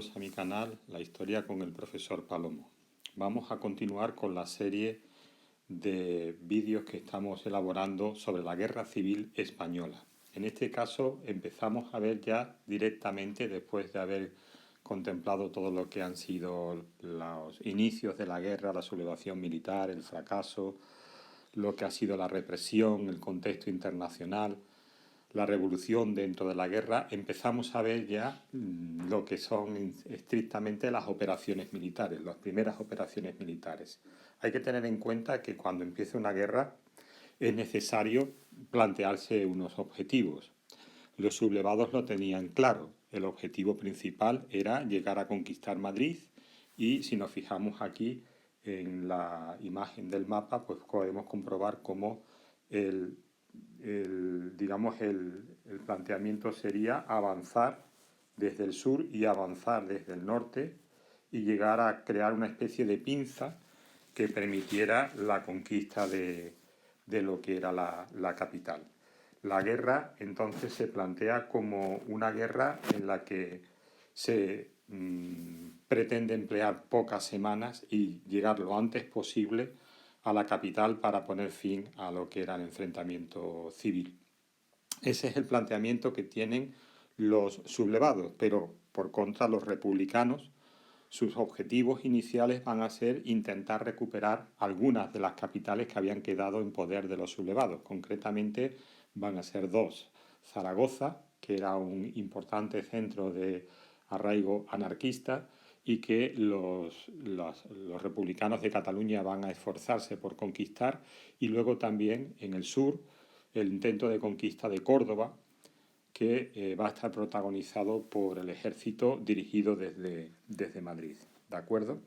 A mi canal La Historia con el profesor Palomo. Vamos a continuar con la serie de vídeos que estamos elaborando sobre la Guerra Civil Española. En este caso empezamos a ver ya directamente, después de haber contemplado todo lo que han sido los inicios de la guerra, la sublevación militar, el fracaso, lo que ha sido la represión, el contexto internacional, la revolución dentro de la guerra, empezamos a ver ya lo que son estrictamente las operaciones militares, las primeras operaciones militares. Hay que tener en cuenta que cuando empieza una guerra es necesario plantearse unos objetivos. Los sublevados lo tenían claro. El objetivo principal era llegar a conquistar Madrid y si nos fijamos aquí en la imagen del mapa, pues podemos comprobar cómo el planteamiento sería avanzar desde el sur y avanzar desde el norte y llegar a crear una especie de pinza que permitiera la conquista de lo que era la capital. La guerra entonces se plantea como una guerra en la que se pretende emplear pocas semanas y llegar lo antes posible a la capital para poner fin a lo que era el enfrentamiento civil. Ese es el planteamiento que tienen los sublevados, pero por contra los republicanos, sus objetivos iniciales van a ser intentar recuperar algunas de las capitales que habían quedado en poder de los sublevados. Concretamente van a ser dos: Zaragoza, que era un importante centro de arraigo anarquista y que los republicanos de Cataluña van a esforzarse por conquistar, y luego también en el sur el intento de conquista de Córdoba, que va a estar protagonizado por el ejército dirigido desde Madrid. ¿De acuerdo?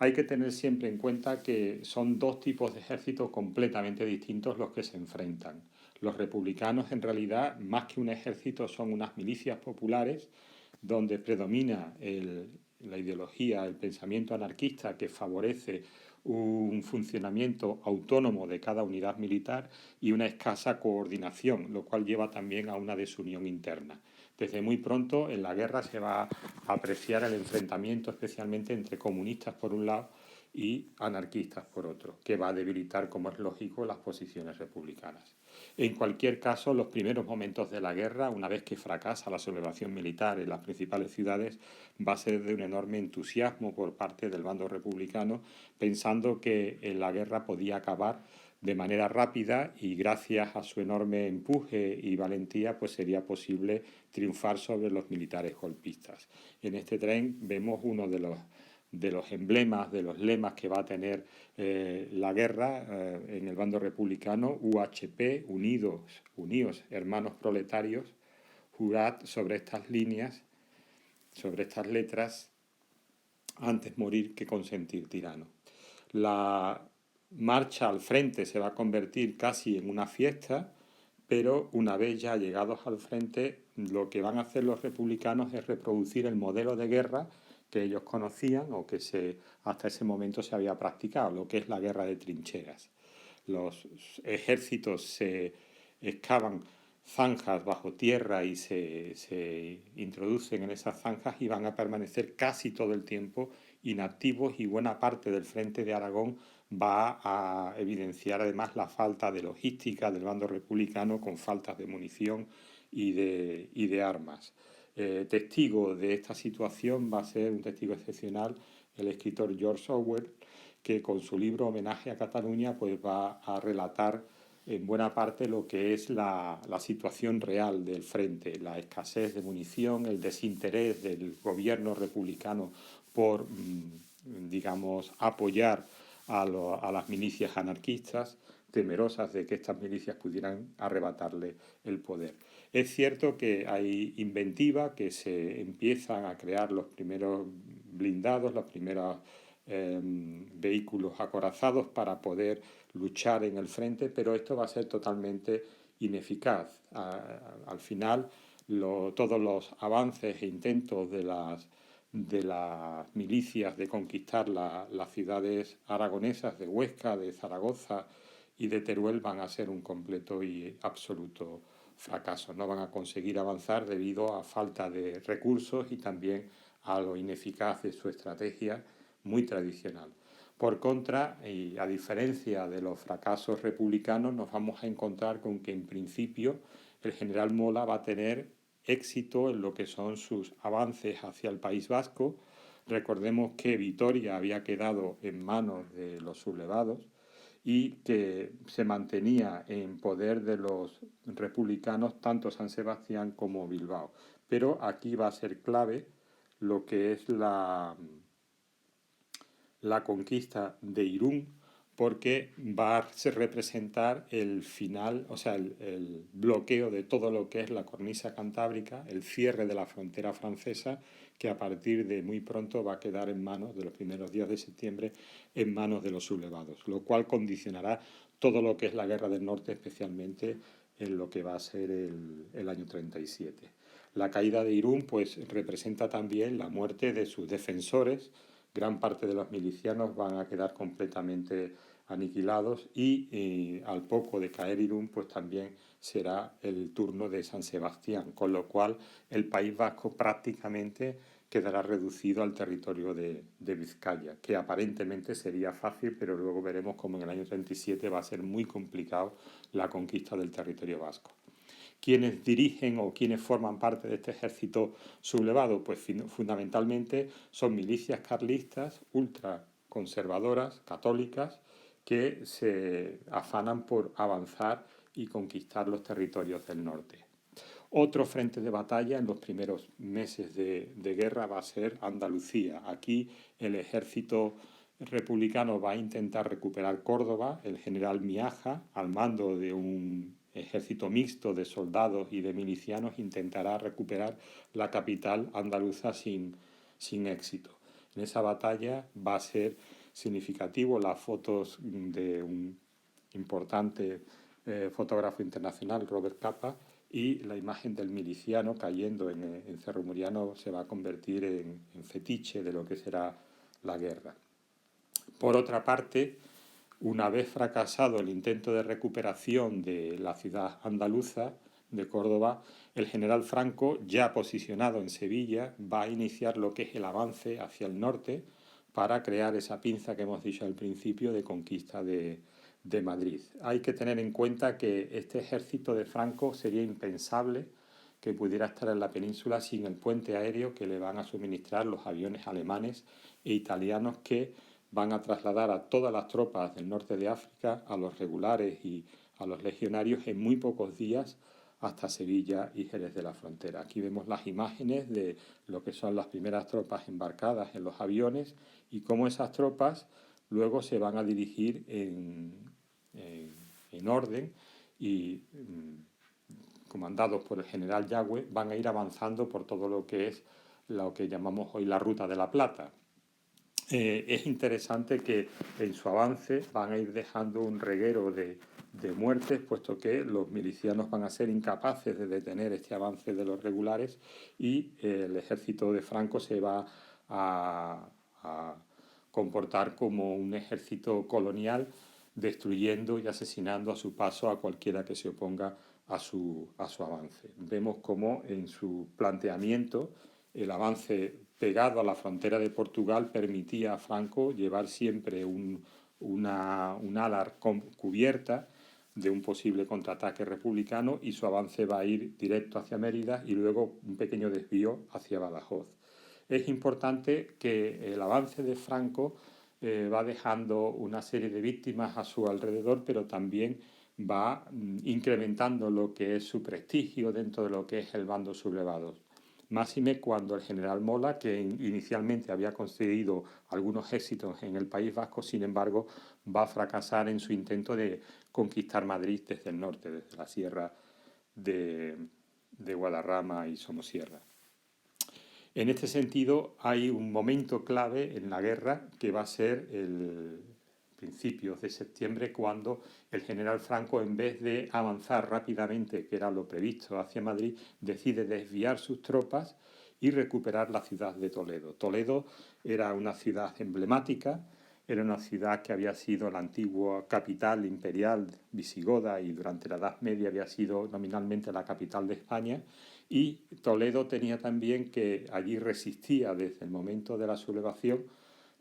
Hay que tener siempre en cuenta que son dos tipos de ejércitos completamente distintos los que se enfrentan. Los republicanos, en realidad, más que un ejército, son unas milicias populares donde predomina la ideología, el pensamiento anarquista que favorece un funcionamiento autónomo de cada unidad militar y una escasa coordinación, lo cual lleva también a una desunión interna. Desde muy pronto en la guerra se va a apreciar el enfrentamiento especialmente entre comunistas por un lado y anarquistas por otro, que va a debilitar, como es lógico, las posiciones republicanas. En cualquier caso, los primeros momentos de la guerra, una vez que fracasa la sublevación militar en las principales ciudades, va a ser de un enorme entusiasmo por parte del bando republicano, pensando que la guerra podía acabar de manera rápida y gracias a su enorme empuje y valentía pues sería posible triunfar sobre los militares golpistas. En este tren vemos uno de los emblemas, de los lemas que va a tener la guerra en el bando republicano: UHP, unidos hermanos proletarios, jurad sobre estas líneas, sobre estas letras, antes morir que consentir tirano. La marcha al frente se va a convertir casi en una fiesta, pero una vez ya llegados al frente, lo que van a hacer los republicanos es reproducir el modelo de guerra que ellos conocían o que hasta ese momento se había practicado, lo que es la guerra de trincheras. Los ejércitos se excavan zanjas bajo tierra y se introducen en esas zanjas y van a permanecer casi todo el tiempo inactivos, y buena parte del frente de Aragón va a evidenciar además la falta de logística del bando republicano, con faltas de munición y de armas. Testigo de esta situación va a ser un testigo excepcional el escritor George Orwell, que con su libro Homenaje a Cataluña pues va a relatar en buena parte lo que es la situación real del frente, la escasez de munición, el desinterés del gobierno republicano por, digamos, apoyar a las milicias anarquistas, temerosas de que estas milicias pudieran arrebatarle el poder. Es cierto que hay inventiva, que se empiezan a crear los primeros blindados, los primeros vehículos acorazados para poder luchar en el frente, pero esto va a ser totalmente ineficaz. Al final, todos los avances e intentos de las milicias de conquistar las ciudades aragonesas de Huesca, de Zaragoza y de Teruel van a ser un completo y absoluto fracaso. No van a conseguir avanzar debido a falta de recursos y también a lo ineficaz de su estrategia muy tradicional. Por contra, y a diferencia de los fracasos republicanos, nos vamos a encontrar con que en principio el general Mola va a tener éxito en lo que son sus avances hacia el País Vasco. Recordemos que Vitoria había quedado en manos de los sublevados y que se mantenía en poder de los republicanos tanto San Sebastián como Bilbao. Pero aquí va a ser clave lo que es la conquista de Irún, porque va a representar el final, o sea, el bloqueo de todo lo que es la cornisa cantábrica, el cierre de la frontera francesa, que a partir de muy pronto va a quedar en manos, de los primeros días de septiembre, en manos de los sublevados, lo cual condicionará todo lo que es la Guerra del Norte, especialmente en lo que va a ser el año 37. La caída de Irún pues representa también la muerte de sus defensores. Gran parte de los milicianos van a quedar completamente aniquilados y al poco de caer Irún pues también será el turno de San Sebastián, con lo cual el País Vasco prácticamente quedará reducido al territorio de Vizcaya, que aparentemente sería fácil, pero luego veremos cómo en el año 37 va a ser muy complicado la conquista del territorio vasco. ¿Quiénes dirigen o quiénes forman parte de este ejército sublevado? Pues fundamentalmente son milicias carlistas ultraconservadoras, católicas, que se afanan por avanzar y conquistar los territorios del norte. Otro frente de batalla en los primeros meses de guerra va a ser Andalucía. Aquí el ejército republicano va a intentar recuperar Córdoba. El general Miaja, al mando de un ejército mixto de soldados y de milicianos, intentará recuperar la capital andaluza sin éxito. En esa batalla va a ser significativo las fotos de un importante fotógrafo internacional, Robert Capa, y la imagen del miliciano cayendo en Cerro Muriano se va a convertir en fetiche de lo que será la guerra. Por otra parte, una vez fracasado el intento de recuperación de la ciudad andaluza de Córdoba, el general Franco, ya posicionado en Sevilla, va a iniciar lo que es el avance hacia el norte para crear esa pinza que hemos dicho al principio de conquista de Madrid. Hay que tener en cuenta que este ejército de Franco sería impensable que pudiera estar en la península sin el puente aéreo que le van a suministrar los aviones alemanes e italianos que van a trasladar a todas las tropas del norte de África, a los regulares y a los legionarios en muy pocos días hasta Sevilla y Jerez de la Frontera. Aquí vemos las imágenes de lo que son las primeras tropas embarcadas en los aviones y cómo esas tropas luego se van a dirigir en orden y comandados por el general Yagüe van a ir avanzando por todo lo que es lo que llamamos hoy la Ruta de la Plata. Es interesante que en su avance van a ir dejando un reguero de muertes, puesto que los milicianos van a ser incapaces de detener este avance de los regulares y el ejército de Franco se va a comportar como un ejército colonial, destruyendo y asesinando a su paso a cualquiera que se oponga a su avance. Vemos cómo en su planteamiento el avance pegado a la frontera de Portugal permitía a Franco llevar siempre una ala cubierta de un posible contraataque republicano y su avance va a ir directo hacia Mérida y luego un pequeño desvío hacia Badajoz. Es importante que el avance de Franco va dejando una serie de víctimas a su alrededor, pero también va incrementando lo que es su prestigio dentro de lo que es el bando sublevado. Máxime cuando el general Mola, que inicialmente había conseguido algunos éxitos en el País Vasco, sin embargo, va a fracasar en su intento de conquistar Madrid desde el norte, desde la sierra de Guadarrama y Somosierra. En este sentido, hay un momento clave en la guerra que va a ser el principios de septiembre, cuando el general Franco, en vez de avanzar rápidamente, que era lo previsto, hacia Madrid, decide desviar sus tropas y recuperar la ciudad de Toledo. Toledo era una ciudad emblemática, era una ciudad que había sido la antigua capital imperial visigoda y durante la Edad Media había sido nominalmente la capital de España, y Toledo tenía también que allí resistía desde el momento de la sublevación,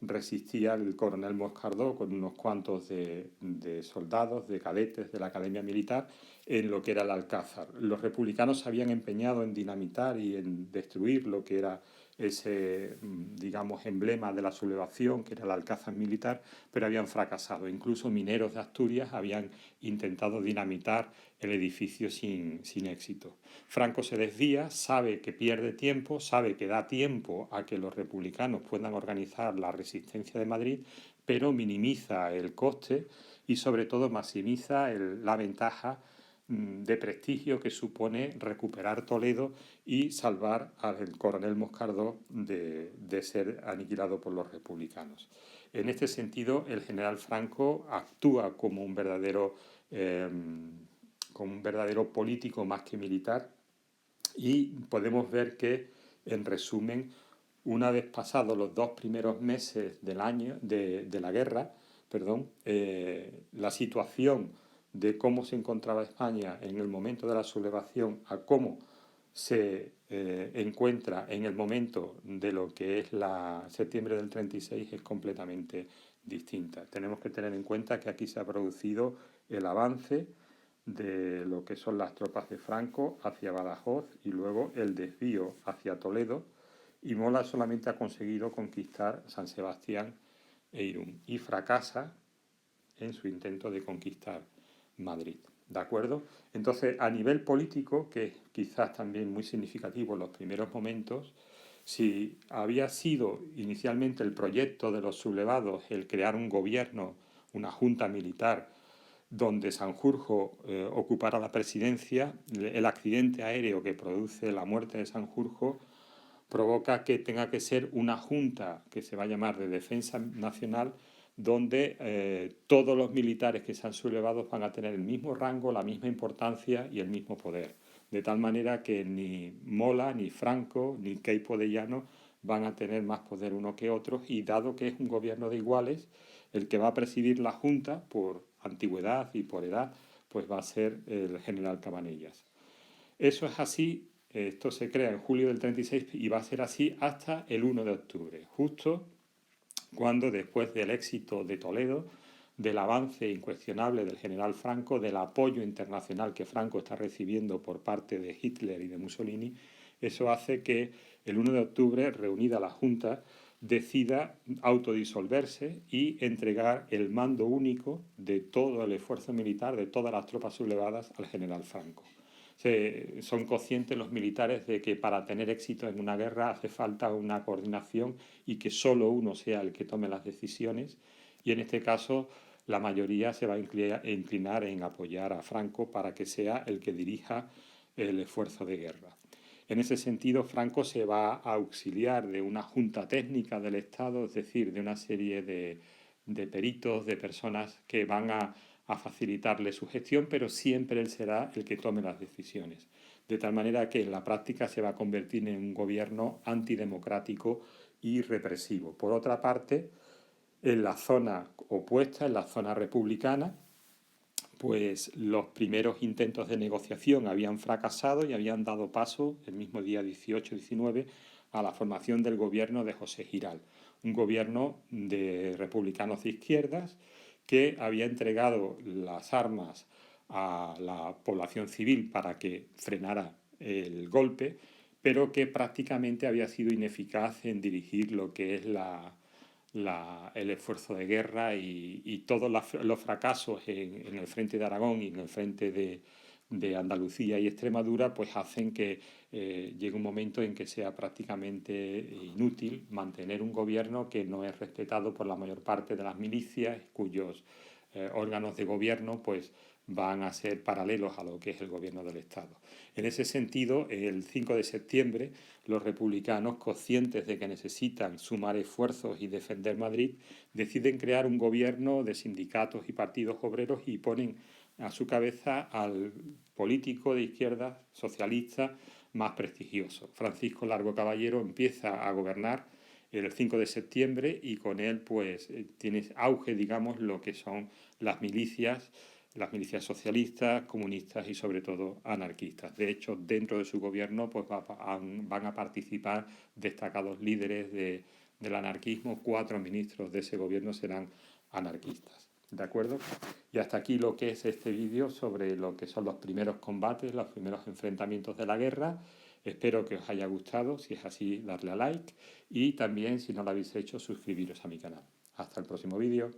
resistía el coronel Moscardó con unos cuantos de soldados, de cadetes de la Academia Militar en lo que era el Alcázar. Los republicanos se habían empeñado en dinamitar y en destruir lo que era ese, digamos, emblema de la sublevación, que era el Alcázar militar, pero habían fracasado. Incluso mineros de Asturias habían intentado dinamitar el edificio sin éxito. Franco se desvía, sabe que pierde tiempo, sabe que da tiempo a que los republicanos puedan organizar la resistencia de Madrid, pero minimiza el coste y sobre todo maximiza la ventaja de prestigio que supone recuperar Toledo y salvar al coronel Moscardó de ser aniquilado por los republicanos. En este sentido, el general Franco actúa como un verdadero político más que militar, y podemos ver que, en resumen, una vez pasados los 2 primeros meses del año de la guerra, la situación de cómo se encontraba España en el momento de la sublevación a cómo se encuentra en el momento de lo que es la septiembre del 36 es completamente distinta. Tenemos que tener en cuenta que aquí se ha producido el avance de lo que son las tropas de Franco hacia Badajoz y luego el desvío hacia Toledo, y Mola solamente ha conseguido conquistar San Sebastián e Irún y fracasa en su intento de conquistar Madrid. ¿De acuerdo? Entonces, a nivel político, que es quizás también muy significativo en los primeros momentos, si había sido inicialmente el proyecto de los sublevados el crear un gobierno, una junta militar, donde Sanjurjo ocupara la presidencia, el accidente aéreo que produce la muerte de Sanjurjo provoca que tenga que ser una junta que se va a llamar de Defensa Nacional, donde todos los militares que sean sublevados van a tener el mismo rango, la misma importancia y el mismo poder. De tal manera que ni Mola, ni Franco, ni Queipo de Llano van a tener más poder uno que otros, y dado que es un gobierno de iguales, el que va a presidir la Junta por antigüedad y por edad, pues va a ser el general Cabanellas. Eso es así, esto se crea en julio del 36 y va a ser así hasta el 1 de octubre, justo cuando, después del éxito de Toledo, del avance incuestionable del general Franco, del apoyo internacional que Franco está recibiendo por parte de Hitler y de Mussolini, eso hace que el 1 de octubre, reunida la Junta, decida autodisolverse y entregar el mando único de todo el esfuerzo militar, de todas las tropas sublevadas, al general Franco. Son conscientes los militares de que para tener éxito en una guerra hace falta una coordinación y que solo uno sea el que tome las decisiones, y en este caso la mayoría se va a inclinar en apoyar a Franco para que sea el que dirija el esfuerzo de guerra. En ese sentido, Franco se va a auxiliar de una junta técnica del Estado, es decir, de una serie de peritos, de personas que van a facilitarle su gestión, pero siempre él será el que tome las decisiones. De tal manera que en la práctica se va a convertir en un gobierno antidemocrático y represivo. Por otra parte, en la zona opuesta, en la zona republicana, pues los primeros intentos de negociación habían fracasado y habían dado paso, el mismo día 18-19, a la formación del gobierno de José Giral, un gobierno de republicanos de izquierdas que había entregado las armas a la población civil para que frenara el golpe, pero que prácticamente había sido ineficaz en dirigir lo que es el esfuerzo de guerra, y todos los fracasos en el frente de Aragón y en el frente de Andalucía y Extremadura pues hacen que llegue un momento en que sea prácticamente inútil mantener un gobierno que no es respetado por la mayor parte de las milicias, cuyos órganos de gobierno pues van a ser paralelos a lo que es el gobierno del Estado. En ese sentido, el 5 de septiembre, los republicanos, conscientes de que necesitan sumar esfuerzos y defender Madrid, deciden crear un gobierno de sindicatos y partidos obreros y ponen a su cabeza al político de izquierda socialista más prestigioso. Francisco Largo Caballero empieza a gobernar el 5 de septiembre y con él pues tiene auge, digamos, lo que son las milicias las milicias socialistas, comunistas y sobre todo anarquistas. De hecho, dentro de su gobierno pues, van a participar destacados líderes del anarquismo. 4 ministros de ese gobierno serán anarquistas. ¿De acuerdo? Y hasta aquí lo que es este vídeo sobre lo que son los primeros combates, los primeros enfrentamientos de la guerra. Espero que os haya gustado. Si es así, darle a like. Y también, si no lo habéis hecho, suscribiros a mi canal. Hasta el próximo vídeo.